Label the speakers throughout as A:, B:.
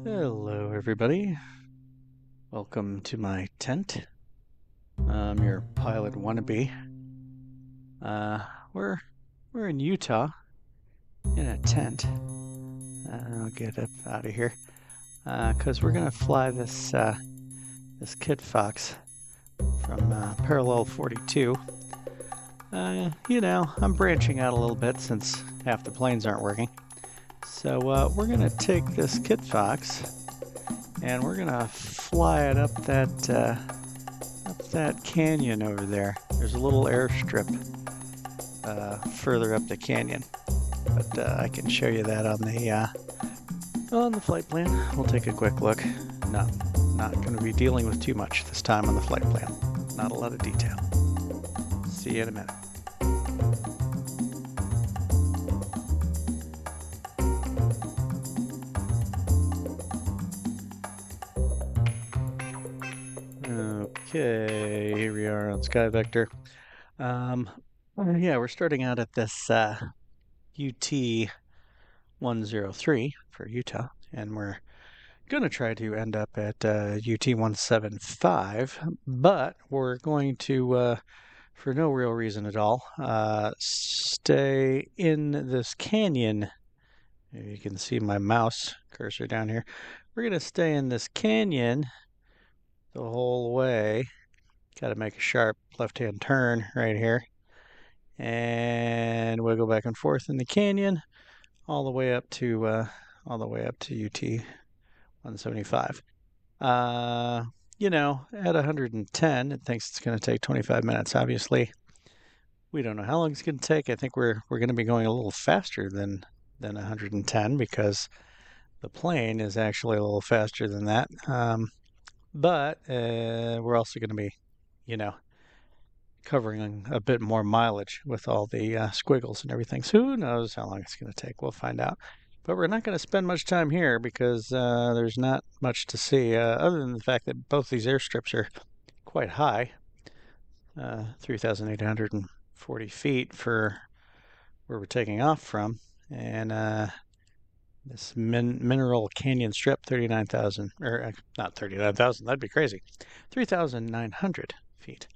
A: Hello, everybody. Welcome to my tent. I'm your pilot wannabe. Uh, we're we're in Utah in a tent. I'll get up out of here because we're gonna fly this Kit Fox from Parallel 42. I'm branching out a little bit since half the planes aren't working. So we're gonna take this Kit Fox and we're gonna fly it up that canyon over there. There's a little airstrip further up the canyon, but I can show you that on the flight plan. We'll take a quick look. Not going to be dealing with too much this time on the flight plan. Not a lot of detail. See you in a minute. Okay, here we are on Sky Vector. Yeah, we're starting out at this UT 103 for Utah, and we're going to try to end up at UT 175, but we're going to, for no real reason at all, stay in this canyon. You can see my mouse cursor down here. We're going to stay in this canyon the whole way. Got to make a sharp left-hand turn right here. And we'll go back and forth in the canyon all the way up to UT 175. At 110, it thinks it's going to take 25 minutes. Obviously, we don't know how long it's going to take. I think we're going to be going a little faster than 110 because the plane is actually a little faster than that. But we're also going to be, covering a bit more mileage with all the squiggles and everything. So who knows how long it's going to take? We'll find out. But we're not going to spend much time here because there's not much to see other than the fact that both these airstrips are quite high, 3,840 feet for where we're taking off from. And this Mineral Canyon Strip, 39,000, or not 39,000, that'd be crazy, 3,900 feet.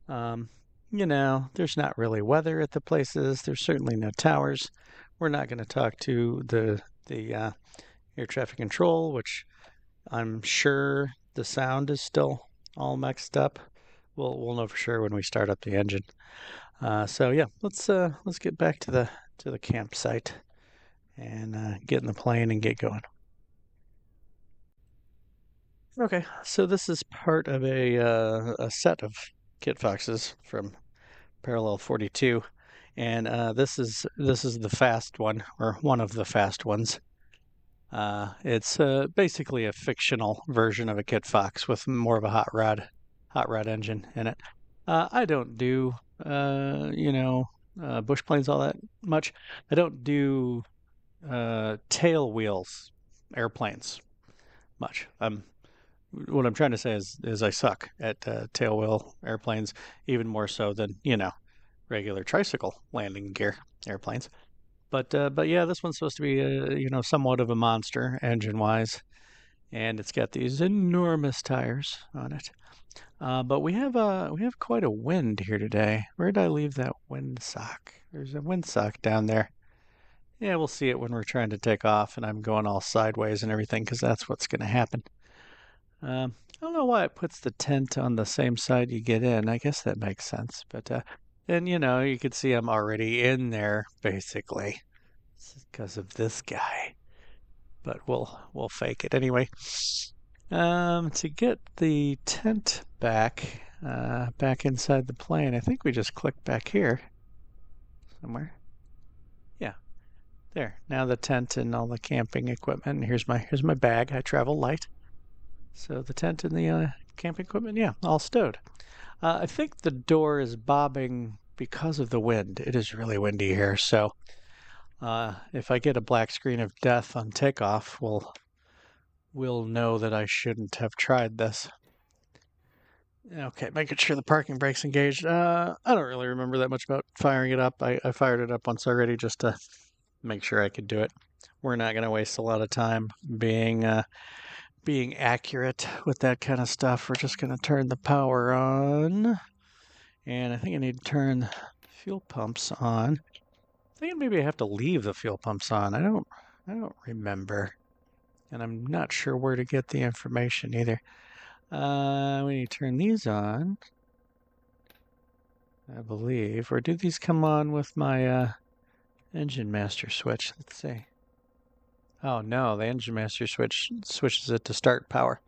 A: There's not really weather at the places. There's certainly no towers. We're not going to talk to the air traffic control, which I'm sure the sound is still all mixed up. We'll know for sure when we start up the engine. So yeah, let's get back to the campsite and get in the plane and get going. Okay, so this is part of a set of Kit Foxes from Parallel 42, and this is the fast one, or one of the fast ones. It's basically a fictional version of a Kit Fox with more of a hot rod engine in it. I don't do bush planes all that much. I don't do tail wheels airplanes much. What I'm trying to say is I suck at tail wheel airplanes, even more so than regular tricycle landing gear airplanes. But yeah, this one's supposed to be somewhat of a monster engine wise, and it's got these enormous tires on it. But we have quite a wind here today. Where did I leave that windsock? There's a windsock down there. Yeah, we'll see it when we're trying to take off, and I'm going all sideways and everything because that's what's going to happen. I don't know why it puts the tent on the same side you get in. I guess that makes sense. But and you can see I'm already in there basically because of this guy. But we'll fake it anyway. To get the tent back inside the plane, I think we just click back here somewhere. Yeah, there. Now the tent and all the camping equipment. And here's my bag. I travel light. So the tent and the camping equipment, yeah, all stowed. I think the door is bobbing because of the wind. It is really windy here, so if I get a black screen of death on takeoff, we'll know that I shouldn't have tried this. Okay, making sure the parking brake's engaged. I don't really remember that much about firing it up. I fired it up once already just to make sure I could do it. we're not going to waste a lot of time being accurate with that kind of stuff. We're just going to turn the power on. And I think I need to turn fuel pumps on. I think maybe I have to leave the fuel pumps on. I don't remember. And I'm not sure where to get the information either. We need to turn these on, I believe. Or do these come on with my engine master switch? Let's see. Oh no, the engine master switch switches it to start power.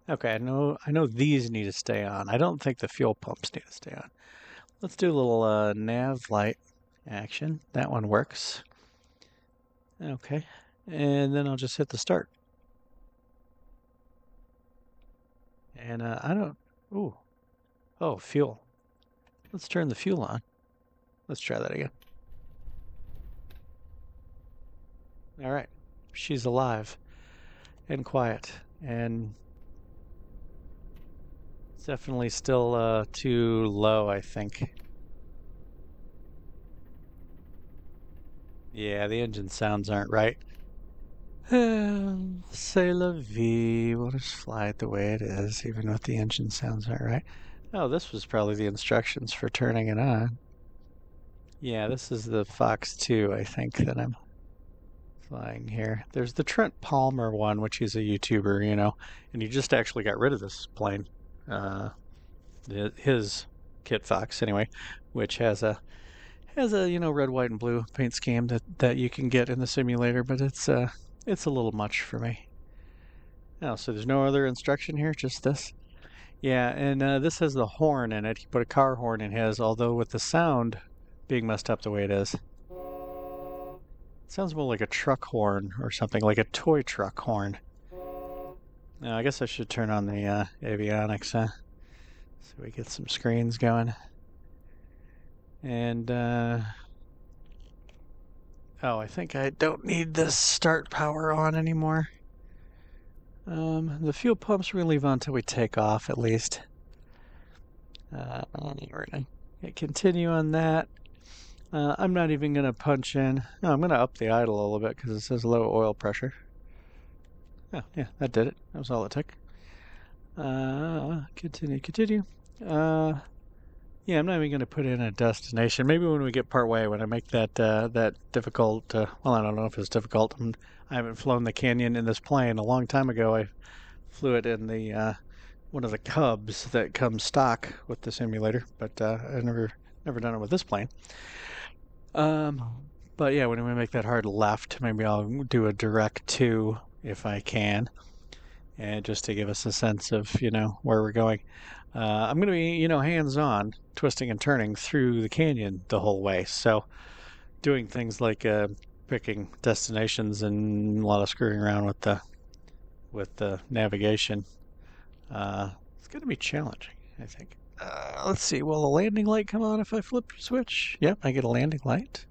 A: Okay, I know these need to stay on. I don't think the fuel pumps need to stay on. Let's do a little nav light action. That one works. Okay, and then I'll just hit the start. And I don't. Ooh. Oh, fuel. Let's turn the fuel on. Let's try that again. All right. She's alive and quiet, and it's definitely still too low, I think. Yeah, the engine sounds aren't right. C'est la vie. We'll just fly it the way it is, even if the engine sounds aren't right. Oh, this was probably the instructions for turning it on. Yeah, this is the Fox 2, I think, that I'm flying here. There's the Trent Palmer one, which he's a YouTuber, and he just actually got rid of this plane. Uh, his Kit Fox, anyway, which has a red, white, and blue paint scheme that you can get in the simulator, but it's a little much for me. Oh, so there's no other instruction here, just this. Yeah, and this has the horn in it. He put a car horn in his, although with the sound being messed up the way it is. It sounds more like a truck horn or something, like a toy truck horn. Now, I guess I should turn on the avionics, huh? So we get some screens going. And, oh, I think I don't need this start power on anymore. The fuel pumps we're going to leave on until we take off, at least. We're going to continue on that. I'm not even going to punch in. No, I'm going to up the idle a little bit because it says low oil pressure. Oh, yeah, that did it. That was all it took. Continue. Yeah, I'm not even going to put in a destination. Maybe when we get part way, when I make that difficult. Well, I don't know if it's difficult. I haven't flown the canyon in this plane a long time ago. I flew it in the one of the Cubs that comes stock with the simulator, but I've never done it with this plane. But yeah, when we make that hard left, maybe I'll do a direct to if I can, and just to give us a sense of where we're going. I'm going to be hands-on, twisting and turning through the canyon the whole way. So doing things like picking destinations and a lot of screwing around with the navigation. It's going to be challenging, I think. Let's see. Will the landing light come on if I flip switch? Yep, I get a landing light.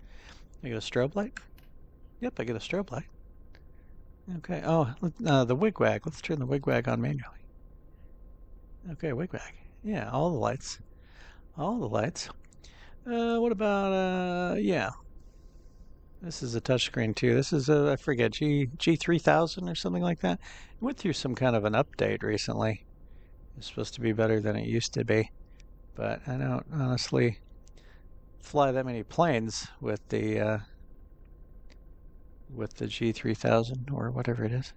A: I get a strobe light. Yep, I get a strobe light. Okay. Oh, the wigwag. Let's turn the wigwag on manually. Okay, wigwag. Yeah, all the lights. All the lights. What about yeah. This is a touchscreen too. This is I forget, G3000 or something like that. It went through some kind of an update recently. It's supposed to be better than it used to be. But I don't honestly fly that many planes with the G3000 or whatever it is.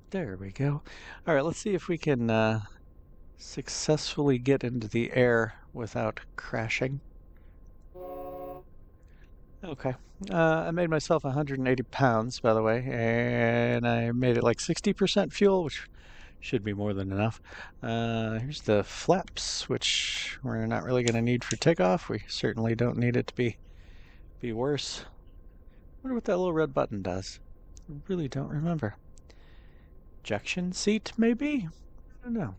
A: There we go. All right, let's see if we can successfully get into the air without crashing. Okay. I made myself 180 pounds, by the way, and I made it like 60% fuel, which should be more than enough. Here's the flaps, which we're not really going to need for takeoff. We certainly don't need it to be worse. I wonder what that little red button does. I really don't remember. Ejection seat, maybe? I don't know.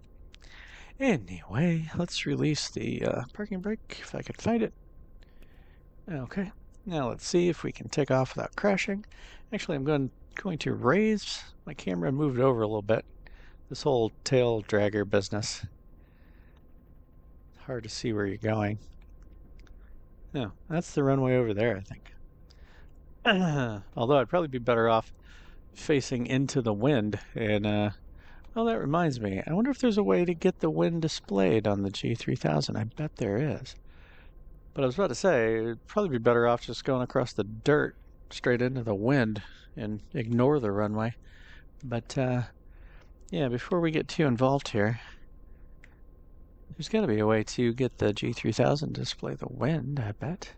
A: Anyway, let's release the parking brake if I can find it. Okay. Now let's see if we can take off without crashing. Actually, I'm going to raise my camera and move it over a little bit. This whole tail dragger business. Hard to see where you're going. No, that's the runway over there, I think. Although I'd probably be better off facing into the wind. And oh, that reminds me. I wonder if there's a way to get the wind displayed on the G3000. I bet there is. But I was about to say, it'd probably be better off just going across the dirt straight into the wind and ignore the runway. But yeah, before we get too involved here, there's got to be a way to get the G3000 to display the wind, I bet.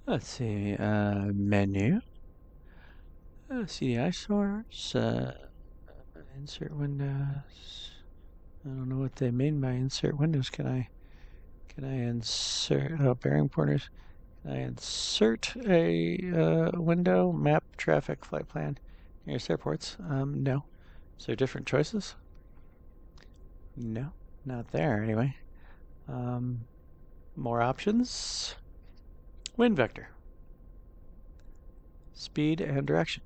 A: Let's see, menu, CDI source, insert windows. I don't know what they mean by insert windows. Can I insert, bearing pointers? Can I insert a window, map, traffic, flight plan, nearest airports? No. Is there different choices? No, not there anyway. More options. Wind vector. Speed and direction.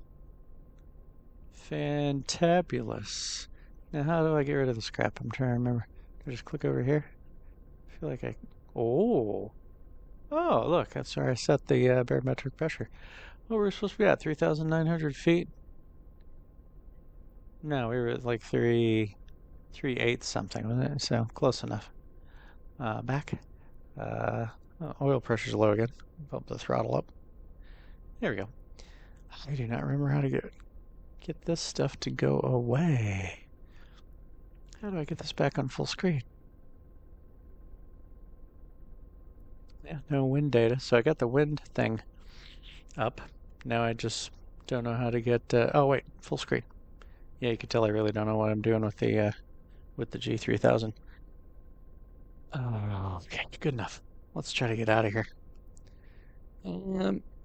A: Fantabulous. Now how do I get rid of this crap? I'm trying to remember. Do I just click over here? I feel like oh, look, that's where I set the barometric pressure. What were we supposed to be at? 3,900 feet? No, we were at like 3.8 something, wasn't it? So close enough. Back. Oil pressure's low again. Bump the throttle up. There we go. I do not remember how to get this stuff to go away. How do I get this back on full screen? Yeah, no wind data. So I got the wind thing up. Now I just don't know how to get. Oh wait, full screen. Yeah, you can tell I really don't know what I'm doing with the G3000. Oh, okay, good enough. Let's try to get out of here.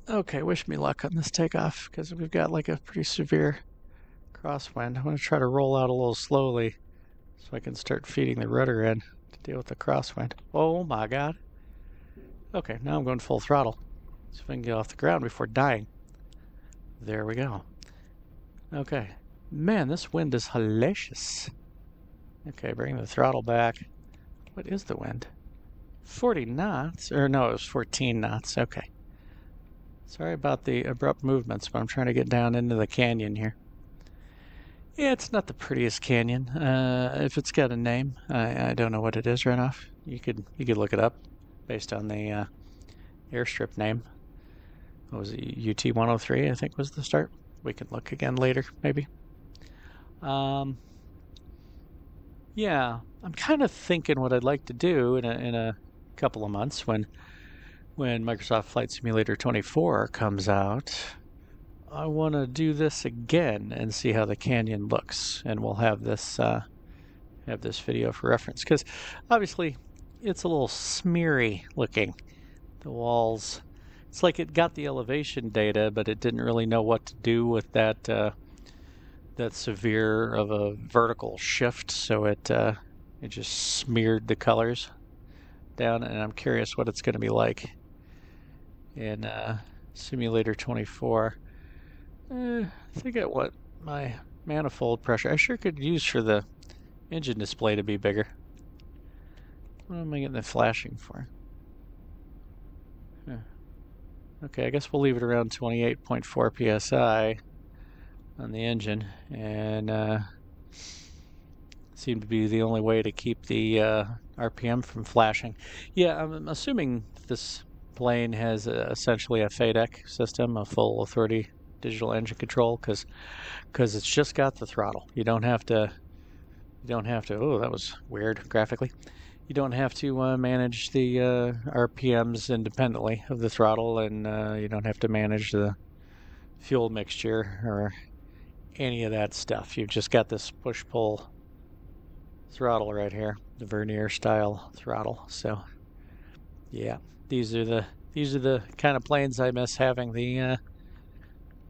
A: Okay, wish me luck on this takeoff because we've got like a pretty severe crosswind. I'm going to try to roll out a little slowly so I can start feeding the rudder in to deal with the crosswind. Oh my god. Okay, now I'm going full throttle. See if I can get off the ground before dying. There we go. Okay. Man, this wind is hellacious. Okay, bring the throttle back. What is the wind? 40 knots? Or no, it was 14 knots. Okay. Sorry about the abrupt movements, but I'm trying to get down into the canyon here. Yeah, it's not the prettiest canyon. If it's got a name, I don't know what it is right off. You could look it up based on the airstrip name. What was it? UT 103, I think was the start. We can look again later, maybe. Yeah, I'm kind of thinking what I'd like to do in a couple of months when Microsoft Flight Simulator 24 comes out. I want to do this again and see how the canyon looks, and we'll have this video for reference because obviously it's a little smeary looking. The walls, it's like it got the elevation data, but it didn't really know what to do with that severe of a vertical shift, so it just smeared the colors down, and I'm curious what it's going to be like in Simulator 24. I think I want my manifold pressure. I sure could use for the engine display to be bigger. What am I getting the flashing for? Okay, I guess we'll leave it around 28.4 psi on the engine, and seemed to be the only way to keep the RPM from flashing. Yeah, I'm assuming this plane has essentially a FADEC system, a full authority digital engine control, because it's just got the throttle. You don't have to. Oh, that was weird graphically. You don't have to manage the RPMs independently of the throttle, and you don't have to manage the fuel mixture or any of that stuff. You've just got this push-pull throttle right here, the Vernier style throttle. So yeah, these are the kind of planes I miss having.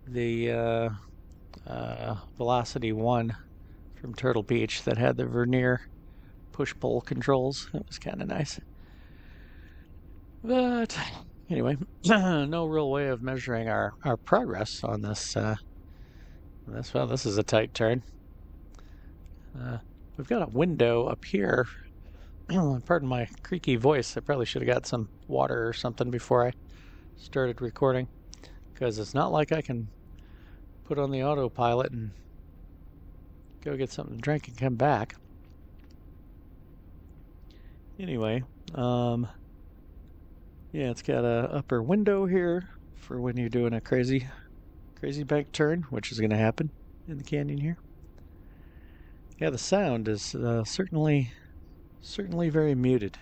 A: The Velocity 1 from Turtle Beach that had the Vernier push-pull controls. That was kind of nice. But anyway, no real way of measuring our progress on this. Well, this is a tight turn. We've got a window up here. Pardon my creaky voice. I probably should have got some water or something before I started recording. because it's not like I can put on the autopilot and go get something to drink and come back. Anyway, yeah, it's got a upper window here for when you're doing a crazy bank turn, which is going to happen in the canyon here. Yeah, the sound is certainly very muted.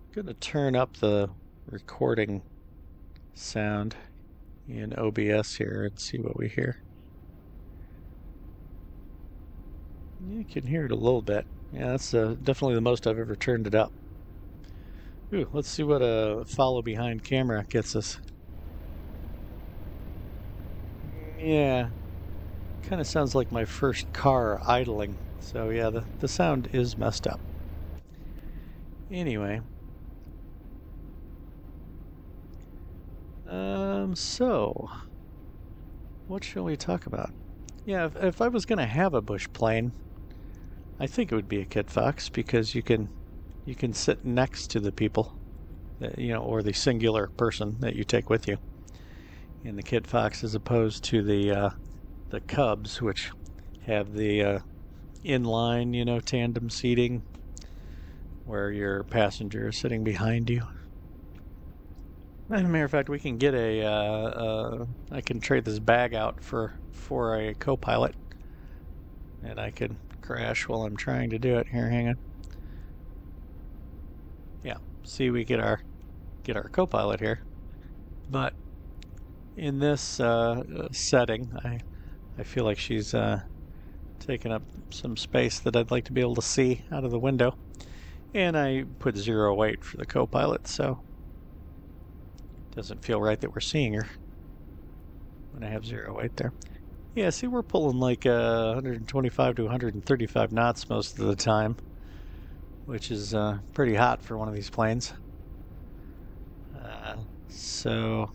A: I'm going to turn up the recording sound in OBS here and see what we hear. You can hear it a little bit. Yeah, that's definitely the most I've ever turned it up. Ooh, let's see what a follow behind camera gets us. Yeah, kind of sounds like my first car idling. So yeah, the sound is messed up. Anyway. So what shall we talk about? Yeah, if I was going to have a bush plane, I think it would be a Kit Fox because you can sit next to the people, that, or the singular person that you take with you in the Kit Fox, as opposed to the Cubs, which have the inline, tandem seating where your passenger is sitting behind you. As a matter of fact, we can get I can trade this bag out for a co-pilot, and I can crash while I'm trying to do it. Here, hang on. Yeah, see, we get our co-pilot here, but in this setting, I feel like she's taking up some space that I'd like to be able to see out of the window, and I put 0 weight for the co-pilot, so it doesn't feel right that we're seeing her when I have 0 weight there. Yeah, see, we're pulling like 125 to 135 knots most of the time, which is pretty hot for one of these planes. So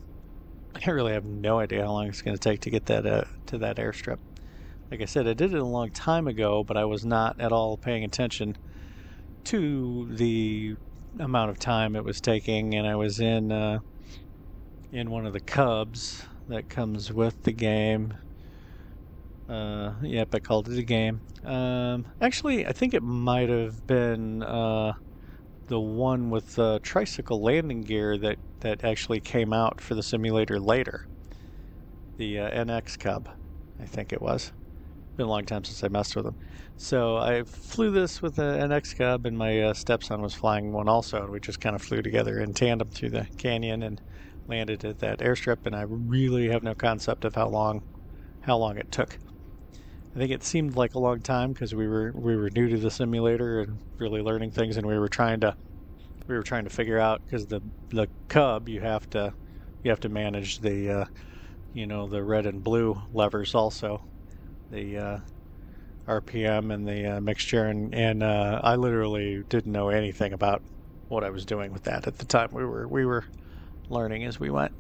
A: I really have no idea how long it's going to take to get that to that airstrip. Like I said, I did it a long time ago, but I was not at all paying attention to the amount of time it was taking, and I was in one of the Cubs that comes with the game. Yep, I called it a game. Actually, I think it might have been the one with the tricycle landing gear that actually came out for the simulator later. The NX Cub, I think it was. Been a long time since I messed with them. So I flew this with the NX Cub, and my stepson was flying one also, and we just kind of flew together in tandem through the canyon and landed at that airstrip, and I really have no concept of how long it took. I think it seemed like a long time because we were new to the simulator and really learning things, and we were trying to figure out, because the Cub, you have to manage the the red and blue levers also, the RPM and the mixture, and I literally didn't know anything about what I was doing with that at the time. We were learning as we went.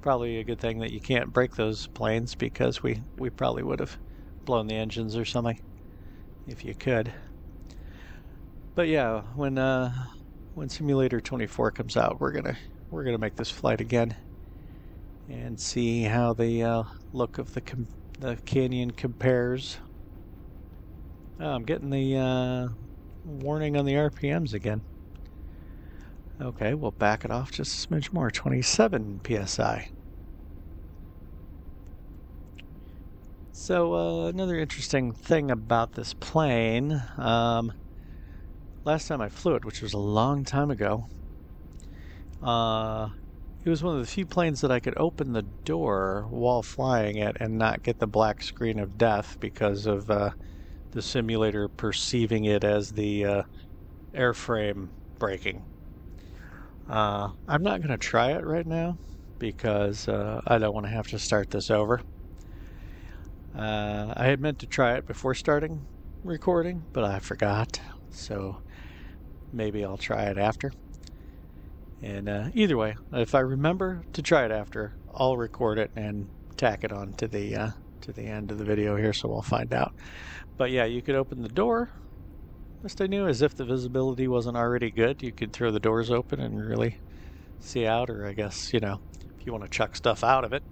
A: Probably a good thing that you can't break those planes, because we probably would have blown the engines or something if you could. But yeah, when Simulator 24 comes out, we're gonna make this flight again and see how the look of the canyon compares. Oh, I'm getting the warning on the RPMs again. Okay, we'll back it off just a smidge more. 27 psi. So another interesting thing about this plane, last time I flew it, which was a long time ago, it was one of the few planes that I could open the door while flying it and not get the black screen of death because of the simulator perceiving it as the airframe breaking. I'm not going to try it right now because I don't want to have to start this over. I had meant to try it before starting recording, but I forgot, so maybe I'll try it after. And either way, if I remember to try it after, I'll record it and tack it on to the end of the video here, so we'll find out. But yeah, you could open the door. Best I knew, as if the visibility wasn't already good, you could throw the doors open and really see out, or I guess, if you want to chuck stuff out of it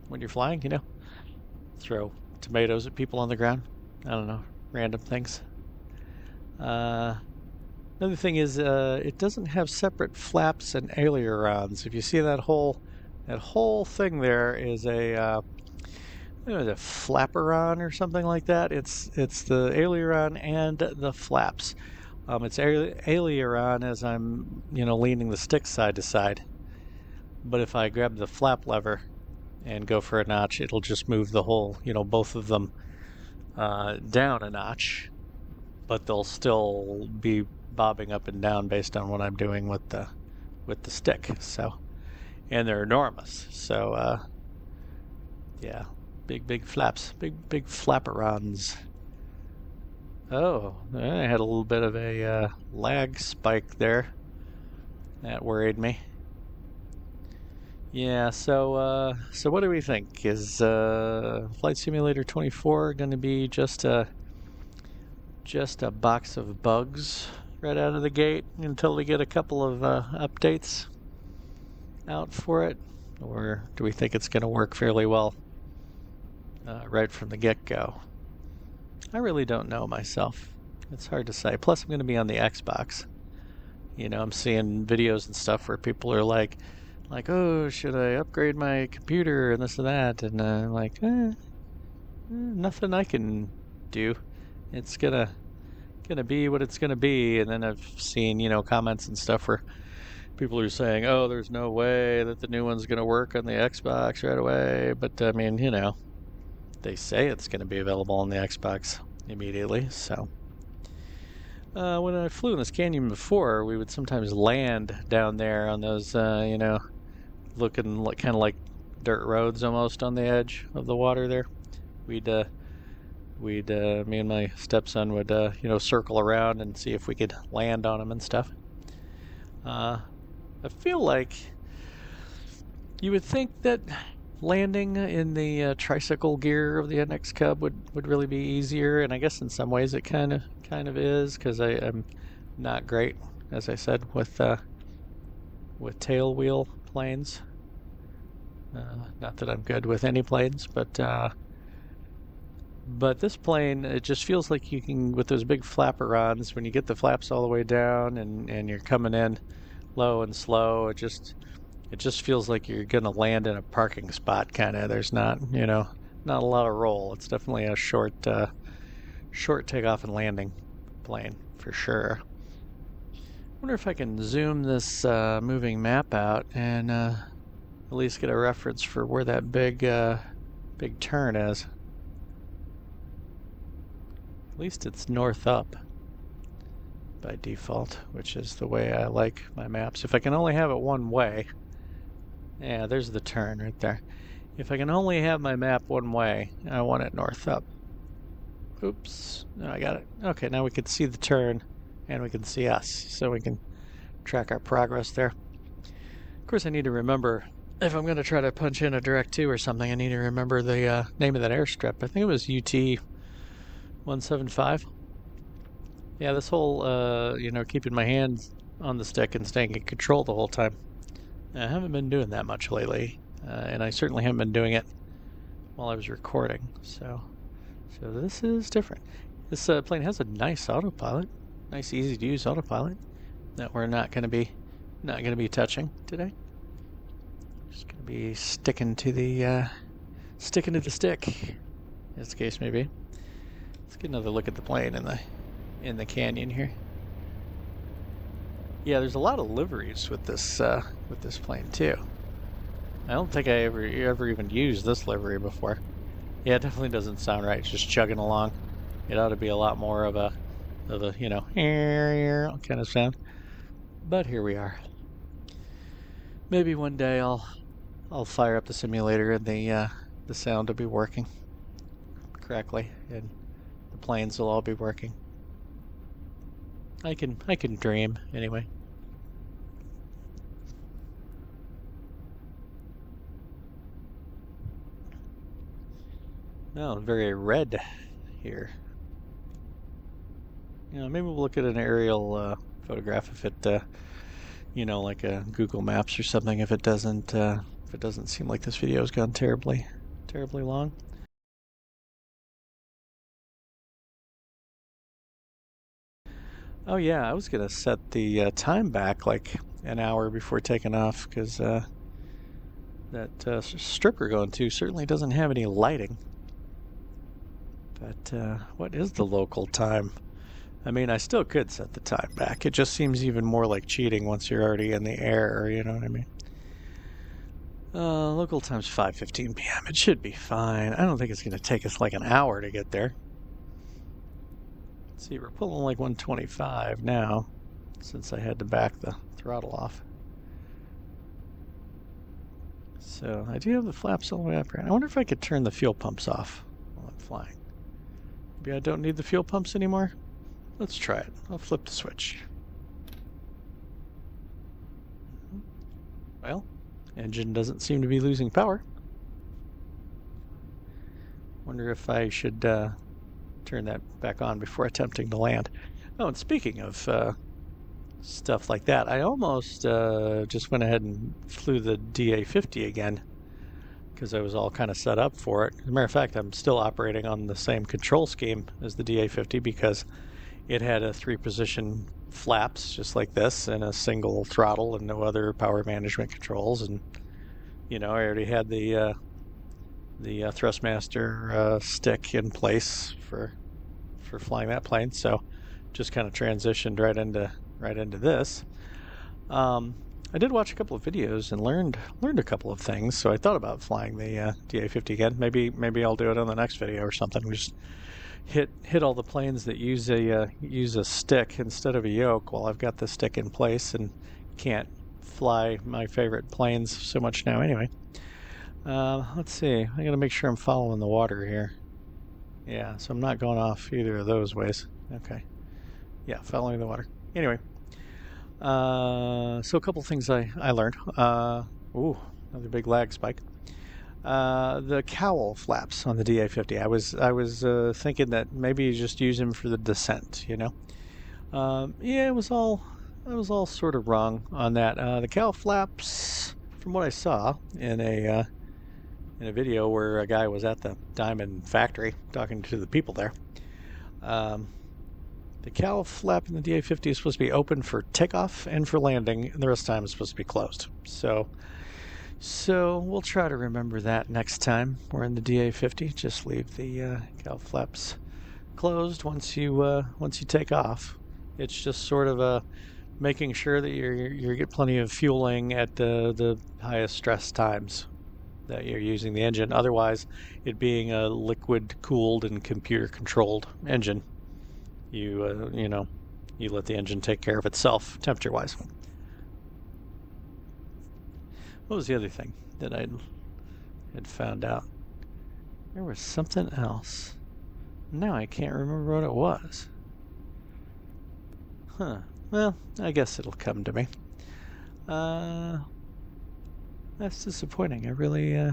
A: when you're flying, throw tomatoes at people on the ground. I don't know, random things. Uh, Another thing is it doesn't have separate flaps and ailerons. If you see that whole thing there is a flaperon or something like that. It's the aileron and the flaps. It's aileron as I'm leaning the stick side to side. But if I grab the flap lever and go for a notch, it'll just move the whole both of them down a notch, but they'll still be bobbing up and down based on what I'm doing with the stick. So, and they're enormous. So, yeah, big flaps, big flaperons. Oh, I had a little bit of a lag spike there. That worried me. Yeah, so what do we think? Is Flight Simulator 24 going to be just a box of bugs right out of the gate until we get a couple of updates out for it? Or do we think it's going to work fairly well right from the get-go? I really don't know myself. It's hard to say. Plus, I'm going to be on the Xbox. I'm seeing videos and stuff where people are like, oh, should I upgrade my computer and this and that? And I'm like, nothing I can do. It's gonna be what it's gonna be. And then I've seen comments and stuff where people are saying, oh, there's no way that the new one's gonna work on the Xbox right away. But I mean, they say it's gonna be available on the Xbox immediately. So when I flew in this canyon before, we would sometimes land down there on those looking kind of like dirt roads almost on the edge of the water there. We'd me and my stepson would circle around and see if we could land on them and stuff. I feel like you would think that landing in the tricycle gear of the NX Cub would really be easier, and I guess in some ways it kind of is, because I'm not great, as I said, with tail wheel planes. Not that I'm good with any planes, but this plane, it just feels like you can, with those big flaperons, when you get the flaps all the way down and you're coming in low and slow, it just feels like you're gonna land in a parking spot, kind of. There's not a lot of roll. It's definitely a short takeoff and landing plane for sure. Wonder if I can zoom this moving map out and at least get a reference for where that big turn is. At least it's north up by default, which is the way I like my maps. If I can only have it one way. Yeah, there's the turn right there. If I can only have my map one way, I want it north up. Oops. No, I got it. Okay, now we can see the turn and we can see us, so we can track our progress there. Of course, I need to remember, if I'm going to try to punch in a direct 2 or something, I need to remember the name of that airstrip. I think it was UT 175. Yeah, this whole, keeping my hands on the stick and staying in control the whole time. I haven't been doing that much lately, and I certainly haven't been doing it while I was recording. So this is different. This plane has a nice autopilot, nice, easy to use autopilot that we're not going to be touching today. Just going to be sticking to the stick, as the case may be. Let's get another look at the plane in the canyon here. Yeah, there's a lot of liveries with this plane too. I don't think I ever even used this livery before. Yeah, it definitely doesn't sound right, just chugging along. It ought to be a lot more of a kind of sound. But here we are. Maybe one day I'll fire up the simulator and the sound will be working correctly, and the planes will all be working. I can dream anyway. Oh, very red here. Maybe we'll look at an aerial photograph if it like a Google Maps or something if it doesn't seem like this video has gone terribly long. Oh yeah, I was gonna set the time back like an hour before taking off because that strip we're going to certainly doesn't have any lighting. But what is the local time? I mean, I still could set the time back. It just seems even more like cheating once you're already in the air, you know what I mean? Local time's 5:15 p.m. It should be fine. I don't think it's going to take us like an hour to get there. Let's see, we're pulling like 125 now since I had to back the throttle off. So I do have the flaps all the way up here. I wonder if I could turn the fuel pumps off while I'm flying. Maybe I don't need the fuel pumps anymore. Let's try it. I'll flip the switch. Well, engine doesn't seem to be losing power. Wonder if I should turn that back on before attempting to land. Oh, and speaking of stuff like that, I almost just went ahead and flew the DA50 again because I was all kind of set up for it. As a matter of fact, I'm still operating on the same control scheme as the DA50 because it had a 3-position flaps just like this and a single throttle and no other power management controls. And I already had the Thrustmaster stick in place for flying that plane, so just kind of transitioned right into this. I did watch a couple of videos and learned a couple of things, so I thought about flying the DA50 again. Maybe I'll do it on the next video or something. We just hit all the planes that use a stick instead of a yoke while I've got the stick in place and can't fly my favorite planes so much now anyway. Let's see. I gotta make sure I'm following the water here. Yeah, so I'm not going off either of those ways. Okay. Yeah, following the water. Anyway, so a couple things I learned. Ooh, another big lag spike. The cowl flaps on the DA50. I was thinking that maybe you just use them for the descent. Yeah, I was all sort of wrong on that. The cowl flaps, from what I saw in a video where a guy was at the diamond factory talking to the people there. The cowl flap in the DA50 is supposed to be open for takeoff and for landing, and the rest of the time it's supposed to be closed. So we'll try to remember that next time we're in the DA50. Just leave the cowl flaps closed once you take off. It's just sort of making sure that you get plenty of fueling at the highest stress times that you're using the engine. Otherwise, it being a liquid cooled and computer controlled engine, you let the engine take care of itself temperature wise. What was the other thing that I had found out? There was something else. Now I can't remember what it was. Huh. Well, I guess it'll come to me. That's disappointing. I really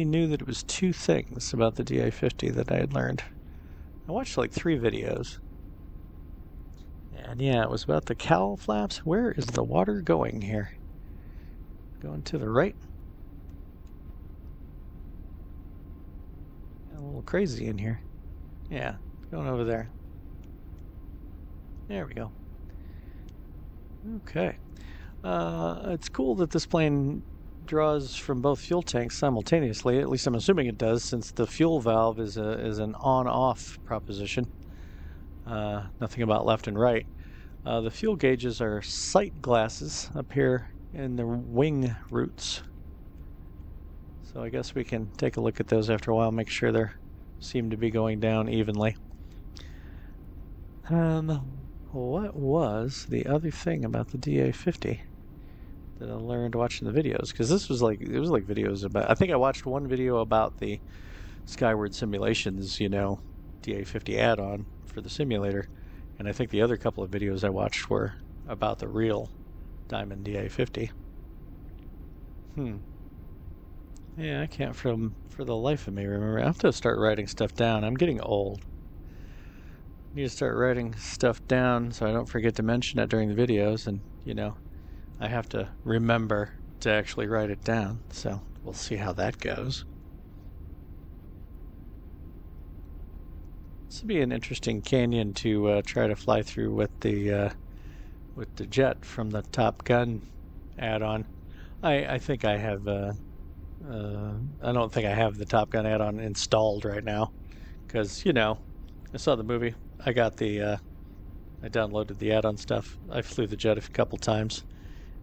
A: knew that it was 2 things about the DA50 that I had learned. I watched like 3 videos. And yeah, it was about the cowl flaps. Where is the water going here? Going to the right? A little crazy in here. Yeah, going over there. There we go. Okay. It's cool that this plane draws from both fuel tanks simultaneously. At least I'm assuming it does, since the fuel valve is an on-off proposition. Nothing about left and right. The fuel gauges are sight glasses up here in the wing roots. So I guess we can take a look at those after a while, make sure they seem to be going down evenly. What was the other thing about the DA50 that I learned watching the videos? Because it was like videos about. I think I watched one video about the Skyward Simulations, DA50 add-on for the simulator, and I think the other couple of videos I watched were about the real Diamond DA50. Yeah, I can't for the life of me remember. I have to start writing stuff down. I'm getting old. need to start writing stuff down so I don't forget to mention it during the videos, and I have to remember to actually write it down. So we'll see how that goes. This would be an interesting canyon to try to fly through with the jet from the Top Gun add-on. I think I have. I don't think I have the Top Gun add-on installed right now because I saw the movie. I got the. I downloaded the add-on stuff. I flew the jet a couple times,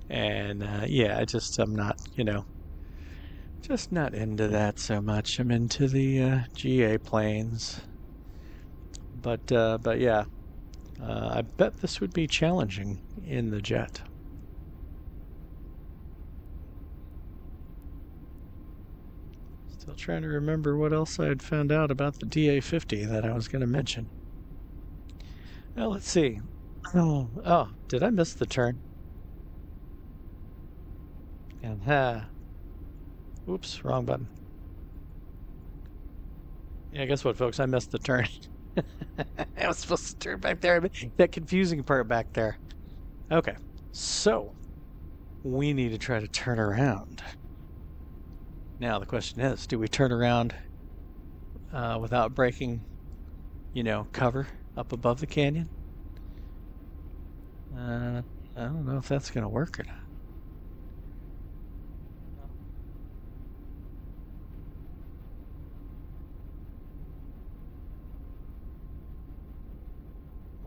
A: and yeah, I'm not. Just not into that so much. I'm into the GA planes, but yeah, I bet this would be challenging in the jet. Still trying to remember what else I had found out about the DA-50 that I was going to mention. Well, let's see. Oh, did I miss the turn? And oops, wrong button. Yeah, guess what, folks? I missed the turn. I was supposed to turn back there. That confusing part back there. Okay, so we need to try to turn around. Now the question is, do we turn around without breaking, cover up above the canyon? I don't know if that's going to work or not.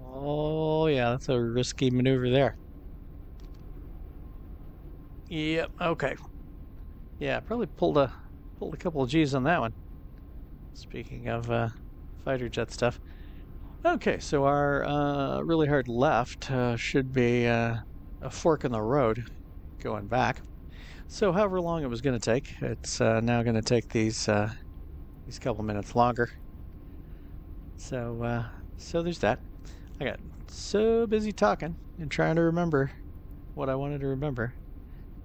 A: Oh, yeah, that's a risky maneuver there. Yep, okay. Yeah, probably pulled a couple of G's on that one. Speaking of fighter jet stuff. Okay, so our really hard left should be a fork in the road going back. So however long it was going to take, it's now going to take these couple minutes longer. So there's that. I got so busy talking and trying to remember what I wanted to remember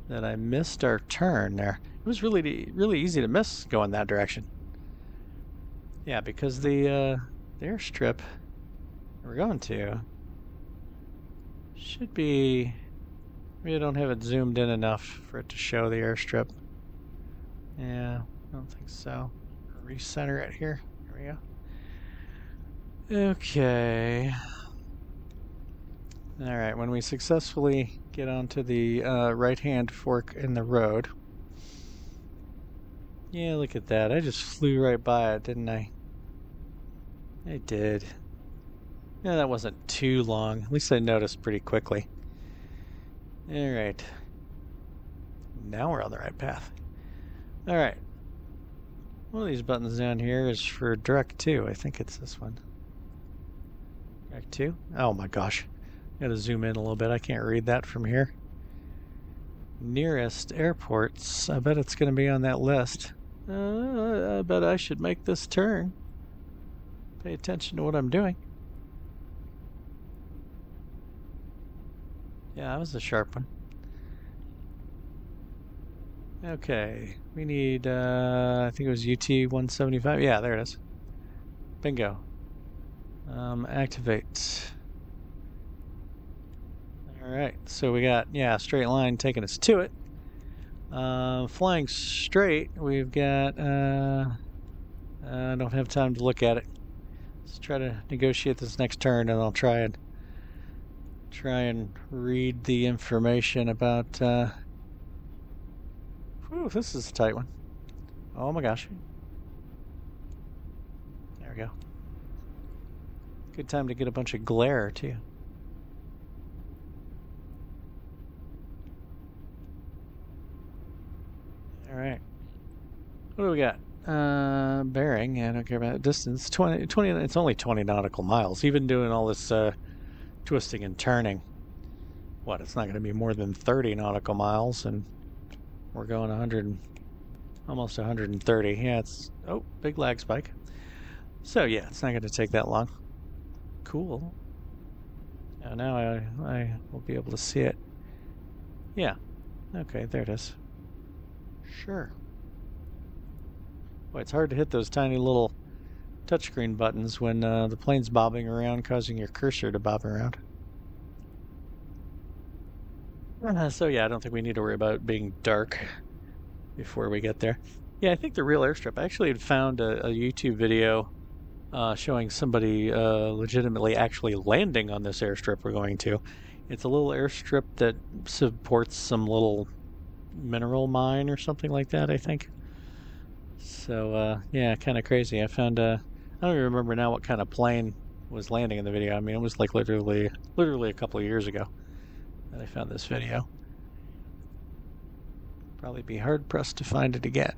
A: that I missed our turn there. It was really easy to miss going that direction. Yeah, because the airstrip we're going to should be. Maybe I don't have it zoomed in enough for it to show the airstrip. Yeah, I don't think so. Recenter it here. Here we go. Okay. All right, when we successfully get onto the right-hand fork in the road. Yeah, look at that. I just flew right by it, didn't I? I did. Yeah, that wasn't too long. At least I noticed pretty quickly. All right. Now we're on the right path. All right. One of these buttons down here is for direct 2. I think it's this one. Direct 2? Oh my gosh. Gotta zoom in a little bit. I can't read that from here. Nearest airports. I bet it's going to be on that list. I bet I should make this turn. Pay attention to what I'm doing. Yeah, that was a sharp one. Okay, we need, I think it was UT 175. Yeah, there it is. Bingo. Activate. Alright, so we got, straight line taking us to it. Flying straight, we've got, I don't have time to look at it. Let's try to negotiate this next turn, and I'll try and read the information about, whew, this is a tight one. Oh my gosh. There we go. Good time to get a bunch of glare, too. All right. What do we got? Bearing. I don't care about distance. 20. It's only 20 nautical miles. Even doing all this twisting and turning. What? It's not going to be more than 30 nautical miles, and we're going 100, almost 130. Yeah, it's big lag spike. So yeah, it's not going to take that long. Cool. Now I will be able to see it. Yeah. Okay, there it is. Sure. Boy, it's hard to hit those tiny little touchscreen buttons when the plane's bobbing around, causing your cursor to bob around. So yeah, I don't think we need to worry about it being dark before we get there. Yeah, I think the real airstrip. I actually had found a YouTube video showing somebody legitimately actually landing on this airstrip we're going to. It's a little airstrip that supports some little mineral mine or something like that, I think. So yeah, kind of crazy. I found I don't even remember now what kind of plane was landing in the video. I mean, it was like literally a couple of years ago that I found this video. Probably be hard pressed to find it again.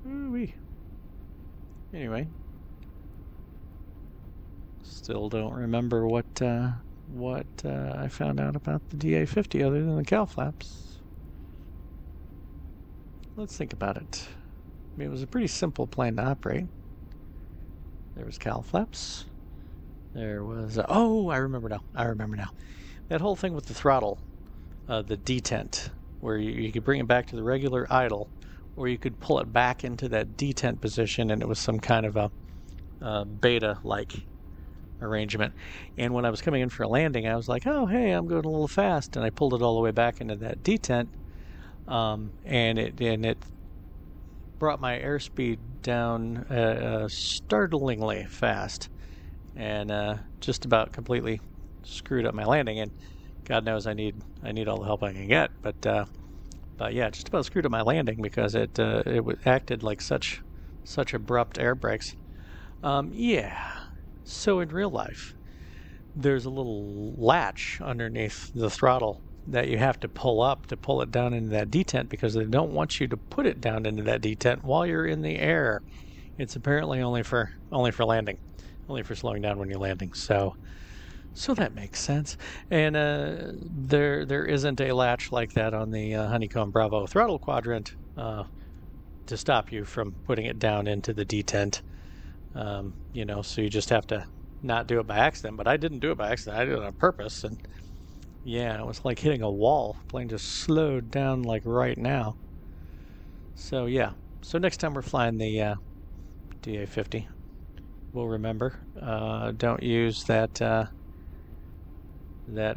A: Ooh-wee. Anyway, still don't remember what I found out about the DA-50 other than the cowl flaps. Let's think about it. I mean, it was a pretty simple plane to operate. There was cowl flaps. There was oh, I remember now. That whole thing with the throttle, the detent, where you could bring it back to the regular idle, or you could pull it back into that detent position, and it was some kind of a beta-like arrangement. And when I was coming in for a landing, I was like, oh, hey, I'm going a little fast, and I pulled it all the way back into that detent, and it brought my airspeed down startlingly fast, and just about completely screwed up my landing. And God knows I need all the help I can get, but yeah, just about screwed up my landing because it acted like such abrupt air brakes. Yeah. So in real life, there's a little latch underneath the throttle that you have to pull up to pull it down into that detent, because they don't want you to put it down into that detent while you're in the air. It's apparently only for landing, only for slowing down when you're landing. So that makes sense. And there isn't a latch like that on the Honeycomb Bravo throttle quadrant to stop you from putting it down into the detent. So you just have to not do it by accident. But I didn't do it by accident. I did it on purpose. And yeah, it was like hitting a wall. The plane just slowed down like right now. So yeah. So next time we're flying the DA-50, we'll remember. Don't use that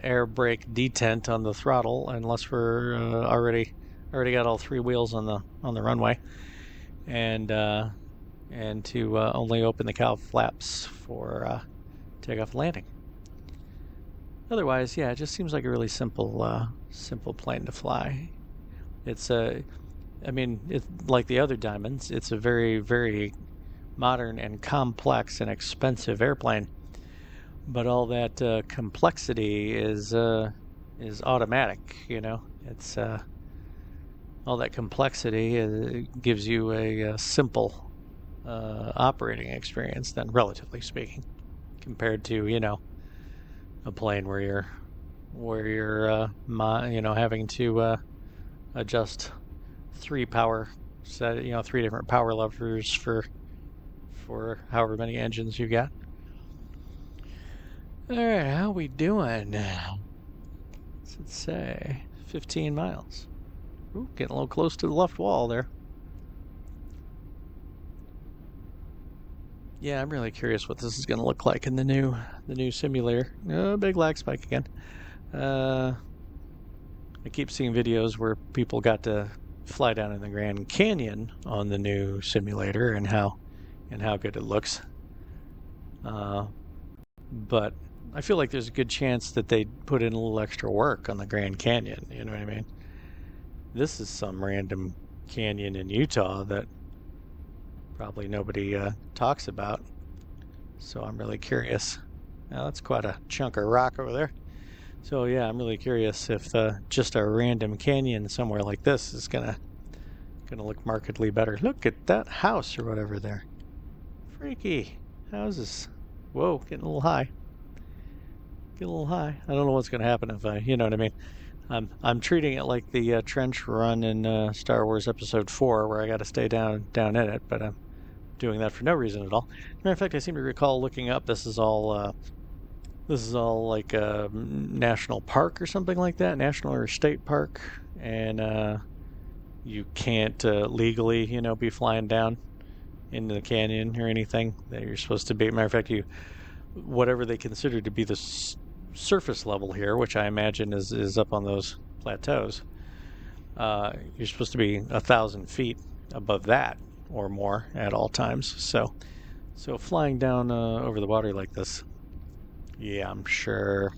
A: air brake detent on the throttle unless we're already got all three wheels on the runway, and to only open the cowl flaps for takeoff and landing. Otherwise, yeah, it just seems like a really simple plane to fly. It's it's like the other Diamonds. It's a very, very modern and complex and expensive airplane. But all that complexity is automatic, It's all that complexity gives you a simple operating experience, then, relatively speaking, compared to a plane where you're having to adjust three different power levers for however many engines you got. All right, how we doing? What's it say? 15 miles. Ooh, getting a little close to the left wall there. Yeah, I'm really curious what this is going to look like in the new simulator. Oh, big lag spike again. I keep seeing videos where people got to fly down in the Grand Canyon on the new simulator and how good it looks. But I feel like there's a good chance that they put in a little extra work on the Grand Canyon. You know what I mean? This is some random canyon in Utah that probably nobody talks about. So I'm really curious. Now that's quite a chunk of rock over there. So yeah, I'm really curious if just a random canyon somewhere like this is gonna look markedly better. Look at that house or whatever there. Freaky houses. Whoa, getting a little high. I don't know what's going to happen if you know what I mean. I'm treating it like the trench run in Star Wars Episode 4, where I got to stay down in it, but I'm doing that for no reason at all. Matter of fact, I seem to recall looking up. This is all like a national park or something like that, national or state park, and you can't legally, be flying down into the canyon or anything that you're supposed to be. Matter of fact, whatever they consider to be the surface level here, which I imagine is up on those plateaus, you're supposed to be 1,000 feet above that or more at all times. So flying down over the water like this, yeah, I'm sure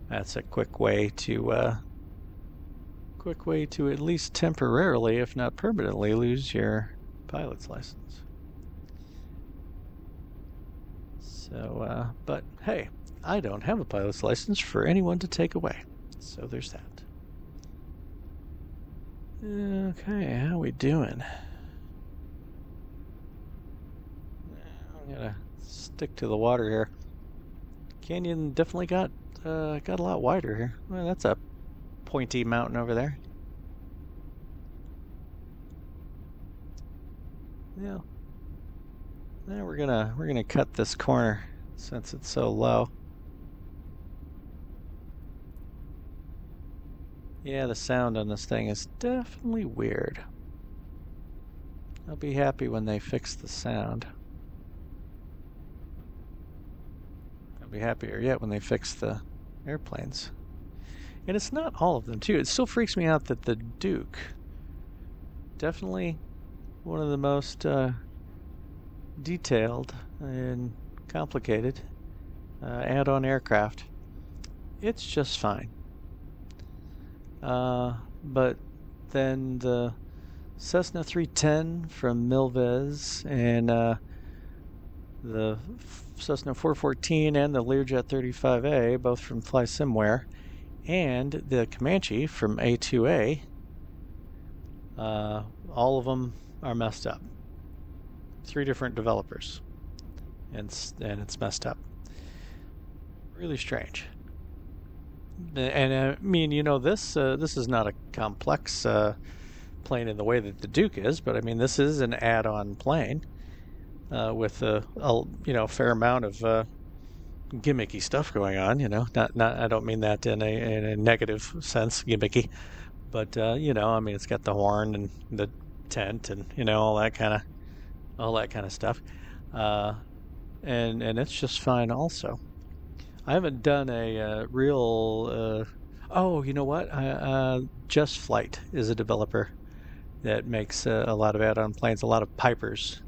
A: that's a quick way to at least temporarily, if not permanently, lose your pilot's license. So, but hey, I don't have a pilot's license for anyone to take away. So there's that. Okay, how we doing? I'm gonna stick to the water here. Canyon definitely got a lot wider here. Well, that's a pointy mountain over there. Yeah. Now we're gonna cut this corner since it's so low. Yeah, the sound on this thing is definitely weird. I'll be happy when they fix the sound. I'll be happier yet when they fix the airplanes. And it's not all of them, too. It still freaks me out that the Duke, definitely one of the most detailed and complicated add-on aircraft. It's just fine. But then the Cessna 310 from Milvez and the Cessna 414 and the Learjet 35A, both from FlySimware, and the Comanche from A2A, all of them are messed up. 3 different developers, and it's messed up. Really strange. And I mean, this is not a complex plane in the way that the Duke is, but I mean, this is an add-on plane with a fair amount of gimmicky stuff going on. Not I don't mean that in a negative sense, gimmicky, but I mean, it's got the horn and the tent and all that kind of stuff, and it's just fine also. I haven't done a real. Oh, you know what? Just Flight is a developer that makes a lot of add-on planes, a lot of Pipers,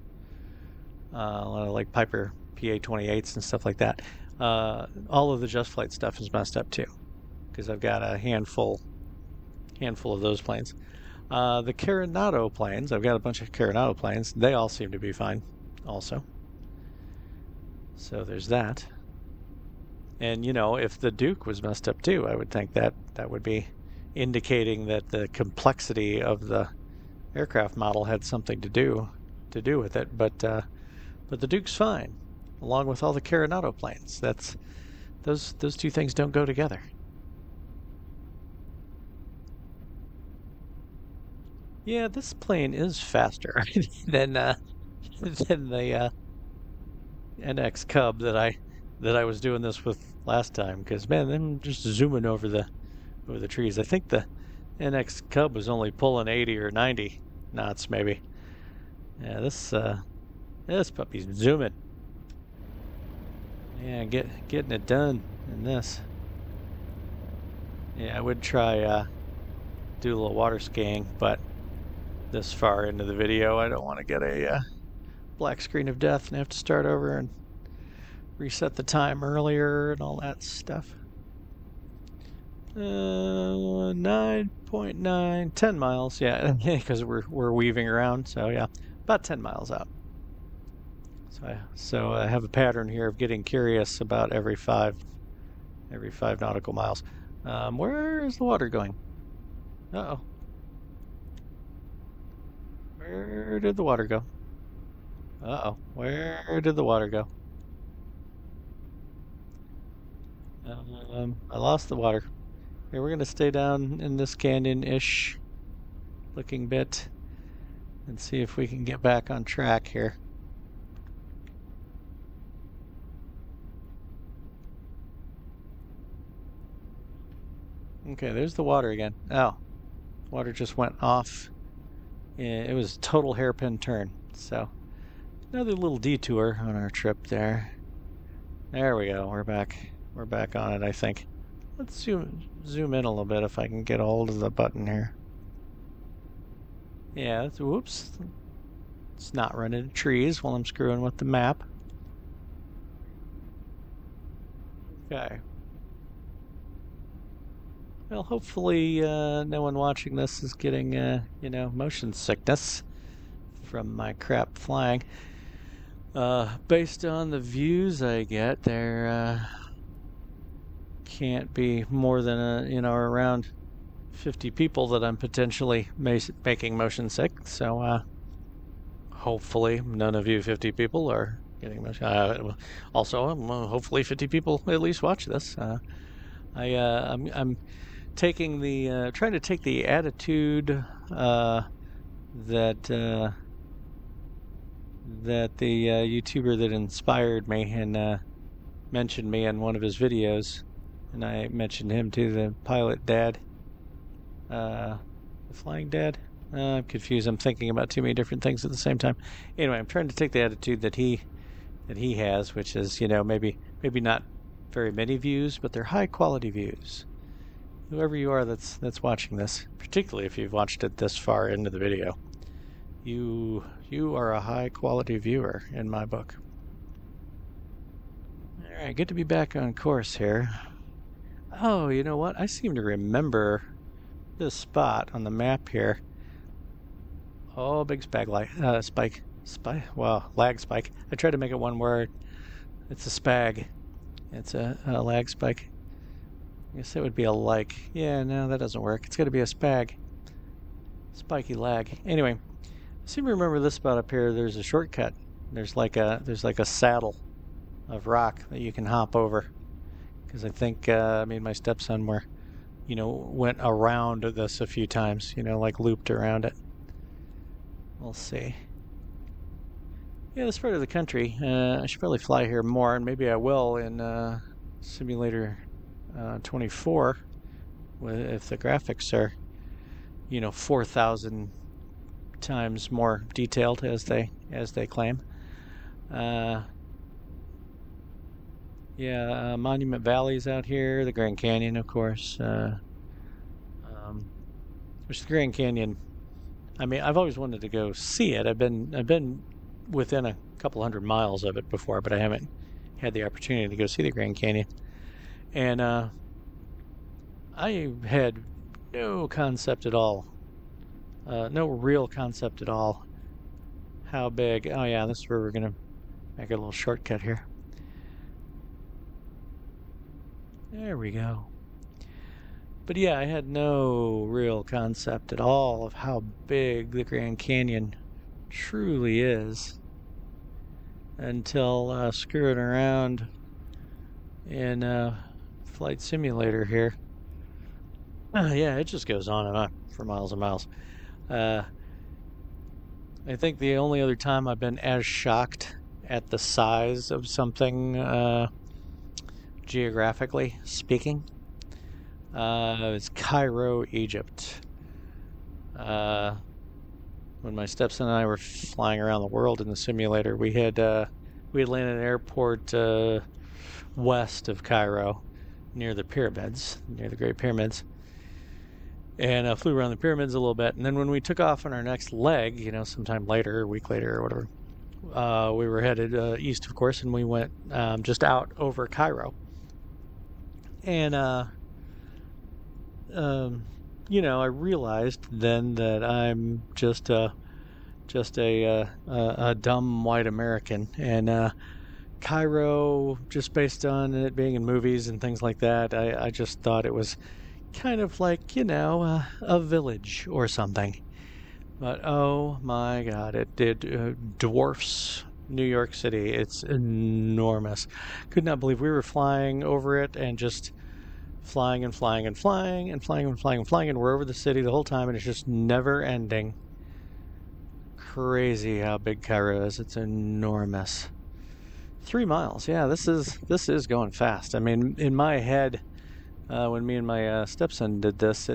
A: a lot of like Piper PA-28s and stuff like that. All of the Just Flight stuff is messed up too, because I've got a handful of those planes. The Carenado planes, I've got a bunch of Carenado planes. They all seem to be fine, also. So there's that. And, if the Duke was messed up too, I would think that would be indicating that the complexity of the aircraft model had something to do with it. But the Duke's fine, along with all the Carenado planes. Those 2 things don't go together. Yeah, this plane is faster than the NX Cub that I was doing this with last time, because man, I'm just zooming over the trees. I think the NX Cub was only pulling 80 or 90 knots maybe. Yeah, this puppy's zooming. Yeah, getting it done in this. Yeah, I would try do a little water skiing, but this far into the video, I don't want to get a black screen of death and have to start over and reset the time earlier and all that stuff. 9.9, 10 miles, yeah, because we're weaving around, so yeah, about 10 miles out. So I have a pattern here of getting curious about every 5 nautical miles. Where is the water going? Uh-oh. Where did the water go? Uh-oh. Where did the water go? I lost the water. Okay, we're gonna stay down in this canyon-ish looking bit and see if we can get back on track here. Okay, there's the water again. Oh, water just went off it was a total hairpin turn. So another little detour on our trip there. There we go. We're back. We're back on it, I think. Let's zoom in a little bit if I can get a hold of the button here. Yeah, whoops. It's not running into trees while I'm screwing with the map. Okay. Well, hopefully no one watching this is getting, motion sickness from my crap flying. Based on the views I get, there can't be more than around 50 people that I'm potentially making motion sick. So hopefully none of you 50 people are getting motion. Also, hopefully 50 people at least watch this. I'm taking the trying to take the attitude that the YouTuber that inspired me and mentioned me in one of his videos, and I mentioned him too, the pilot dad, the flying dad. I'm confused. I'm thinking about too many different things at the same time. Anyway, I'm trying to take the attitude that he has, which is maybe not very many views, but they're high quality views. Whoever you are that's watching this, particularly if you've watched it this far into the video, you are a high quality viewer in my book. All right, good to be back on course here. Oh, you know what? I seem to remember this spot on the map here. Oh, big spike. Wow, lag spike. I tried to make it one word. It's a spag. It's a lag spike. I guess it would be a like. Yeah, no, that doesn't work. It's got to be a spag. Spiky lag. Anyway, I seem to remember this spot up here. There's a shortcut. There's like a saddle of rock that you can hop over. Because I think my stepson went around this a few times. Like looped around it. We'll see. Yeah, this part of the country. I should probably fly here more, and maybe I will in Simulator 24, if the graphics are 4,000 times more detailed as they claim. Monument Valley's out here, the Grand Canyon, of course. Which the Grand Canyon, I've always wanted to go see it. I've been within a couple hundred miles of it before, but I haven't had the opportunity to go see the Grand Canyon. And I had no concept at all, no real concept at all, how big. Oh yeah, this is where we're gonna make a little shortcut here. There we go. But yeah, I had no real concept at all of how big the Grand Canyon truly is until screwing around in Flight Simulator here. Yeah, it just goes on and on for miles and miles. I think the only other time I've been as shocked at the size of something, geographically speaking, is Cairo, Egypt. When my stepson and I were flying around the world in the simulator, we had landed at an airport west of Cairo, near the pyramids, near the Great Pyramids, and flew around the pyramids a little bit. And then when we took off on our next leg, sometime later, a week later or whatever, we were headed east, of course, and we went just out over Cairo. And I realized then that I'm just a dumb white American, and Cairo, just based on it being in movies and things like that, I just thought it was kind of like a village or something. But oh my God, it dwarfs New York City. It's enormous. Could not believe we were flying over it and just flying and flying and flying and flying and flying and flying, and we're over the city the whole time, and it's just never ending. Crazy how big Cairo is. It's enormous. 3 miles. Yeah, this is going fast. In my head, when me and my stepson did this,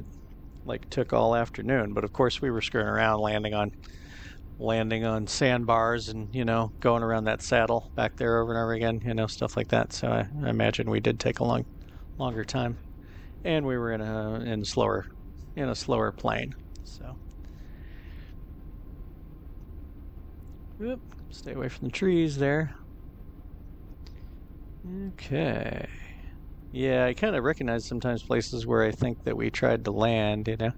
A: like took all afternoon. But of course, we were screwing around, landing on sandbars, and going around that saddle back there over and over again, stuff like that. So I imagine we did take a longer time, and we were in a slower plane. So, whoop, stay away from the trees there. Okay. Yeah, I kind of recognize sometimes places where I think that we tried to land. I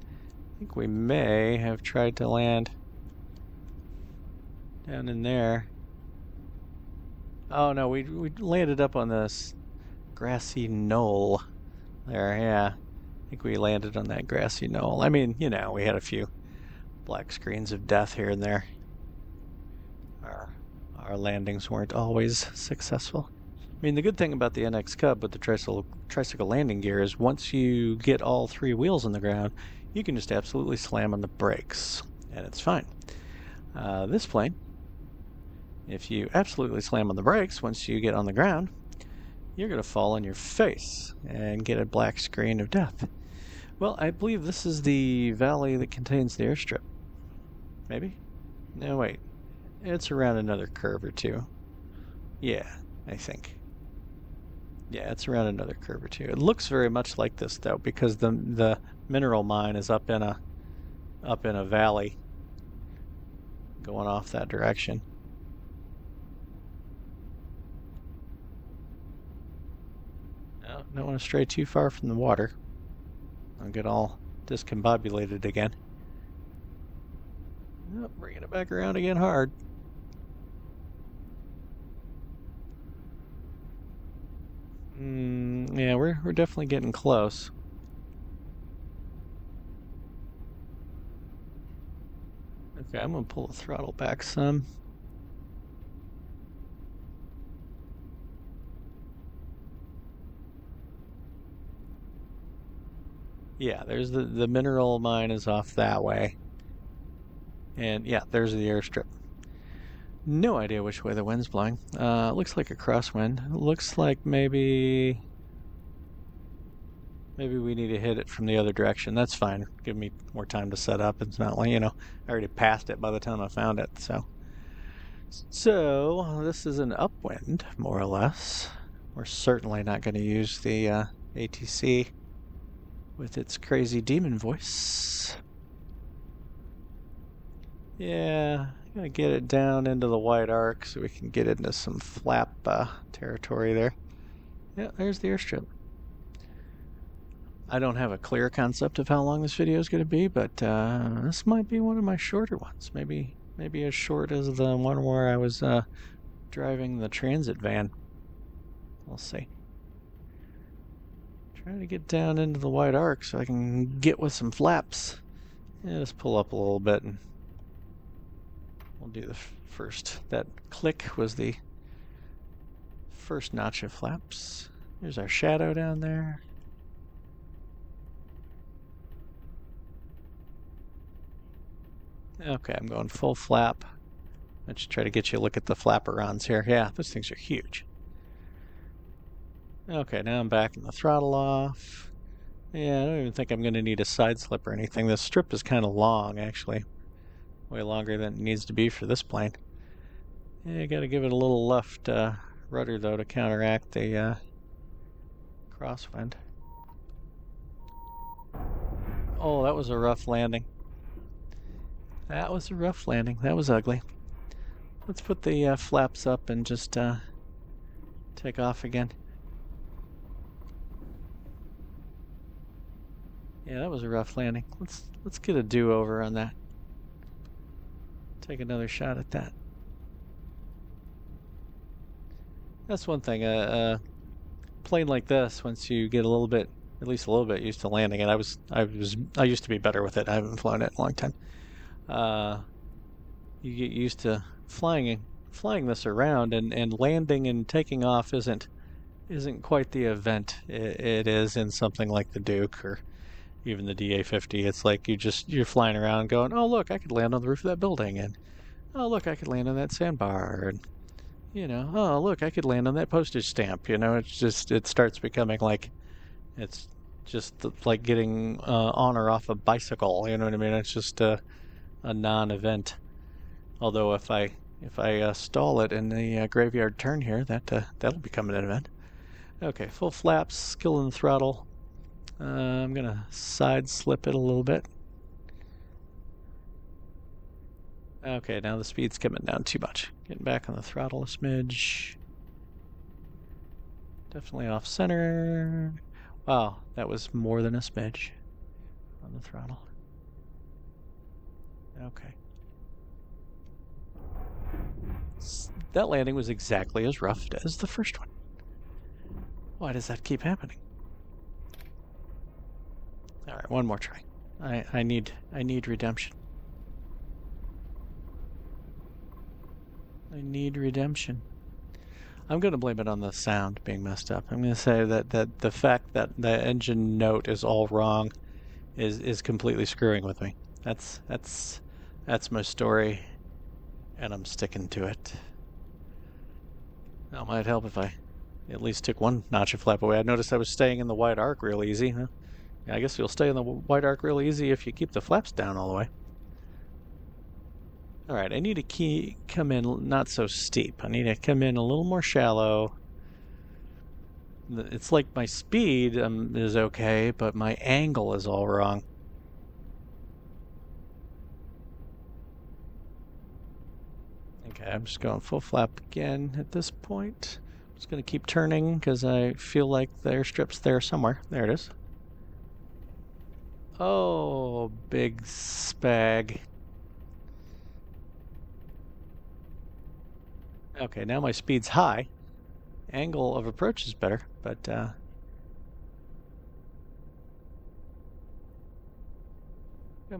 A: think we may have tried to land down in there. Oh no, we landed up on this grassy knoll there. Yeah, I think we landed on that grassy knoll. I mean, we had a few black screens of death here and there. Our landings weren't always successful. I mean, the good thing about the NX Cub with the tricycle landing gear is once you get all three wheels on the ground, you can just absolutely slam on the brakes, and it's fine. This plane, if you absolutely slam on the brakes once you get on the ground, you're going to fall on your face and get a black screen of death. Well, I believe this is the valley that contains the airstrip. Maybe? No, wait. It's around another curve or two. Yeah, I think. Yeah, it's around another curve or two. It looks very much like this though, because the mineral mine is up in a valley going off that direction. No, don't want to stray too far from the water. I'll get all discombobulated again. Oh, bringing it back around again hard. Yeah, we're definitely getting close. Okay, I'm gonna pull the throttle back some. Yeah, there's the mineral mine is off that way. And yeah, there's the airstrip. No idea which way the wind's blowing. Looks like a crosswind. Looks like maybe we need to hit it from the other direction. That's fine. Give me more time to set up. It's not like, I already passed it by the time I found it. So this is an upwind, more or less. We're certainly not going to use the ATC with its crazy demon voice. Yeah, gonna get it down into the white arc so we can get into some flap territory there. Yeah, there's the airstrip. I don't have a clear concept of how long this video is going to be, but this might be one of my shorter ones. Maybe as short as the one where I was driving the transit van. We'll see. Trying to get down into the white arc so I can get with some flaps. Yeah, just pull up a little bit and we'll do the first. That click was the first notch of flaps. There's our shadow down there. Okay, I'm going full flap. Let's try to get you a look at the flaperons here. Yeah, those things are huge. Okay, now I'm backing the throttle off. Yeah, I don't even think I'm going to need a side slip or anything. This strip is kind of long, actually. Way longer than it needs to be for this plane. Yeah, got to give it a little left rudder, though, to counteract the crosswind. Oh, that was a rough landing. That was a rough landing. That was ugly. Let's put the flaps up and just take off again. Yeah, that was a rough landing. Let's get a do-over on that. Take another shot at that. That's one thing. A plane like this, once you get at least a little bit used to landing it. I used to be better with it. I haven't flown it in a long time. You get used to flying this around, and landing and taking off isn't quite the event it is in something like the Duke or even the DA-50. It's like you're flying around going, oh look, I could land on the roof of that building, and oh look, I could land on that sandbar, and oh look, I could land on that postage stamp. It starts becoming like it's like getting on or off a bicycle. You know what I mean? It's just a non-event. Although if I stall it in the graveyard turn here, that'll become an event. Okay, full flaps, skill in the throttle. I'm gonna side slip it a little bit. Okay, now the speed's coming down too much. Getting back on the throttle a smidge. Definitely off center. Wow, that was more than a smidge on the throttle. Okay. That landing was exactly as rough as the first one. Why does that keep happening? All right, one more try. I need redemption. I need redemption. I'm going to blame it on the sound being messed up. I'm going to say that the fact that the engine note is all wrong is completely screwing with me. That's my story, and I'm sticking to it. That might help if I at least took one notch of flap away. I noticed I was staying in the wide arc real easy. Huh? Yeah, I guess you'll stay in the wide arc real easy if you keep the flaps down all the way. All right, I need to come in not so steep. I need to come in a little more shallow. It's like my speed is okay, but my angle is all wrong. Okay, I'm just going full flap again at this point. I'm just going to keep turning because I feel like the airstrip's there somewhere. There it is. Oh, big spag. Okay, now my speed's high. Angle of approach is better, but come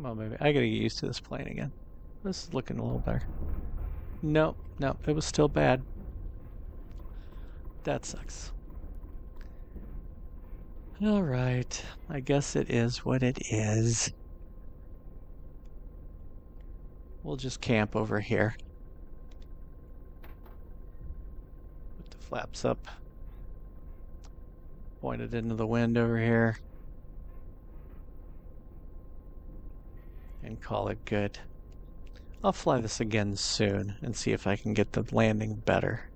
A: on, baby. I gotta get used to this plane again. This is looking a little better. Nope, nope, it was still bad. That sucks. All right, I guess it is what it is. We'll just camp over here. Put the flaps up. Point it into the wind over here. And call it good. I'll fly this again soon and see if I can get the landing better.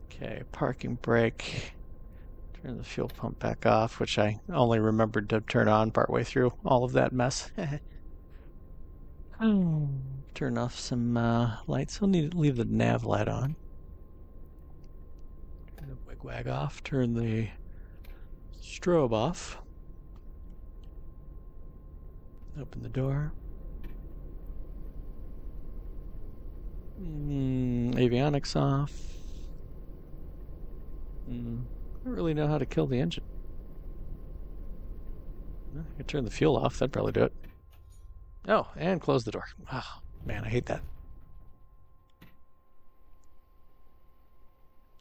A: Okay, parking brake. Turn the fuel pump back off, which I only remembered to turn on partway through all of that mess. Turn off some lights. I'll need to leave the nav light on. Turn the wig-wag off. Turn the strobe off. Open the door. Avionics off. I don't really know how to kill the engine. I could turn the fuel off. That'd probably do it. Oh, and close the door. Oh, man, I hate that.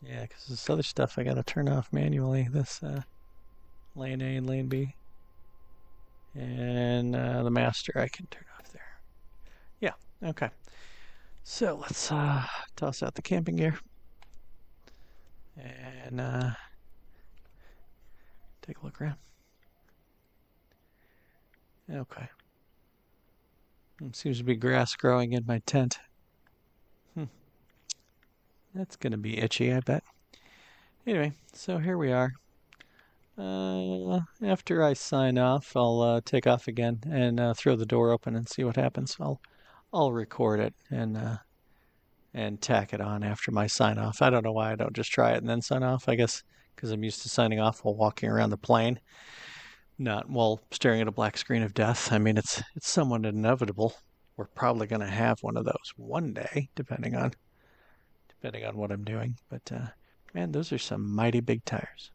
A: Yeah, because this other stuff I gotta turn off manually. This lane A and lane B. And the master I can turn off there. Yeah, okay. So let's toss out the camping gear. And take a look around. Okay. Seems to be grass growing in my tent. That's going to be itchy, I bet. Anyway, so here we are. After I sign off, I'll take off again and throw the door open and see what happens. I'll record it and tack it on after my sign off. I don't know why I don't just try it and then sign off. I guess because I'm used to signing off while walking around the plane, not while staring at a black screen of death. I mean, it's somewhat inevitable. We're probably going to have one of those one day, depending on what I'm doing. But man, those are some mighty big tires.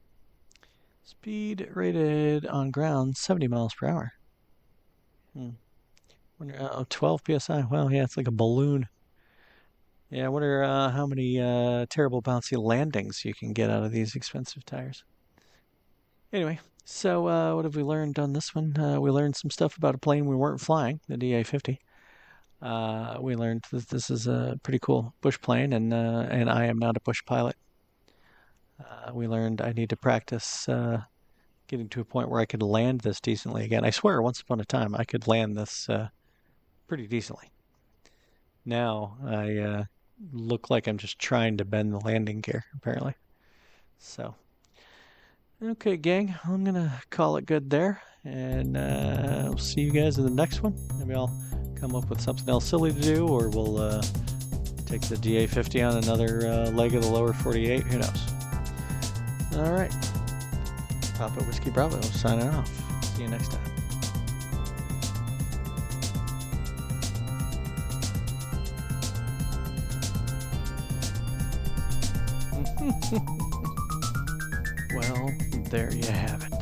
A: Speed rated on ground 70 miles per hour. 12 psi. Well, yeah, it's like a balloon. Yeah, I wonder how many terrible bouncy landings you can get out of these expensive tires. Anyway, so what have we learned on this one? We learned some stuff about a plane we weren't flying, the DA-50. We learned that this is a pretty cool bush plane, and I am not a bush pilot. We learned I need to practice getting to a point where I could land this decently again. I swear, once upon a time, I could land this pretty decently. Now I look like I'm just trying to bend the landing gear, apparently. So, okay, gang, I'm gonna call it good there, and I'll see you guys in the next one. Maybe I'll come up with something else silly to do, or we'll take the DA50 on another leg of the lower 48. Who knows? All right. Papa Whiskey Bravo signing off. See you next time. Well, there you have it.